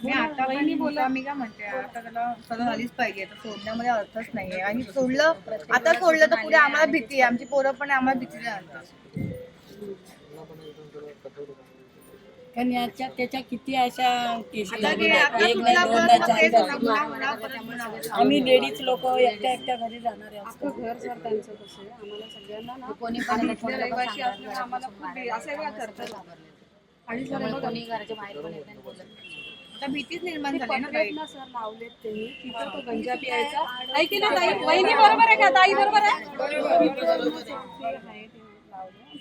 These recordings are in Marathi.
मी आता पण मी काय म्हणते, आता त्याला सजा झालीच पाहिजे. तर सोडण्यामध्ये अर्थच नाहीये. आणि आता सोडलं तर पुढे आम्हाला भीती आहे. आमची पोरं पण आम्हाला भीतीने आणतात. कारण त्याच्या किती अशा केसी आता आम्ही लेडीज लोक एकट्या घरी जाणार आहे. अख्खं घर सर त्यांचं कसं आहे, आम्हाला सगळ्यांना ना कोणी पण रहिवासी असल्यामुळे आम्हाला खूप असं वेळा करतात. आणि जर कोणी घराच्या बाहेर पण येत नाही बोलत. आता भीतीच निर्माण झाली ना. प्रयत्न सर लावलेत त्यांनी तिथं तो गंजा पियायचा. ऐकी ना ताई, वहिनी बरोबर आहे का? ताई बरोबर आहे.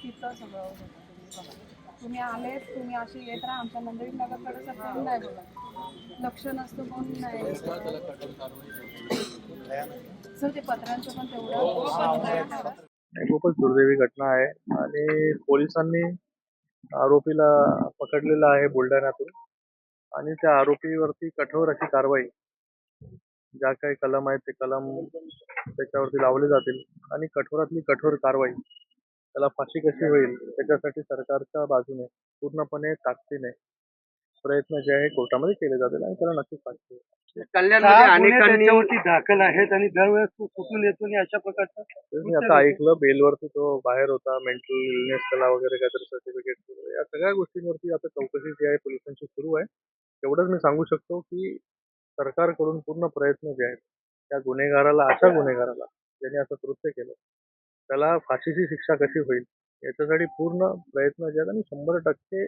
तिथं सगळं होतं. तुम्ही आलेत, तुम्ही अशी येत राहा. आमच्या नंदवी नगरकडे सर कोण नाही बोलत, लक्ष नसतं, कोण नाही सर. ते पत्रांचं पण तेवढं खूपच दुर्दैवी घटना आहे आणि पोलिसांनी आरोपीला पकडलेला आहे बुलढाण्यातून आणि त्या आरोपीवरती कठोर अशी कारवाई, ज्या काही कलम आहेत ते कलम त्याच्यावरती लावले जातील आणि कठोरातली कठोर कारवाई, त्याला फाशी कशी होईल त्याच्यासाठी सरकारच्या बाजूने पूर्णपणे ताकदीने प्रयत्न जे आहे कोर्टामध्ये केले जातील आणि त्याला नक्कीच फाशी होईल. कल्याणमध्ये अनेकांनी दाखल आहेत आणि दरवेळेस तो कुठून येतो आणि अशा प्रकारचा मी आता ऐकलं बेलवरती तो बाहेर होता, मेंटल इलनेस त्याला वगैरे काहीतरी सर्टिफिकेट, या सगळ्या गोष्टींवरती आता चौकशी जी आहे पोलिसांची सुरू आहे. एवढंच मी सांगू शकतो की सरकारकडून पूर्ण प्रयत्न जे आहेत त्या गुन्हेगाराला, अशा गुन्हेगाराला ज्याने असं कृत्य केलं त्याला फाशीची शिक्षा कशी होईल याच्यासाठी पूर्ण प्रयत्न जे आहेत आणि 100%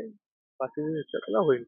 फाशीची शिक्षा त्याला होईल.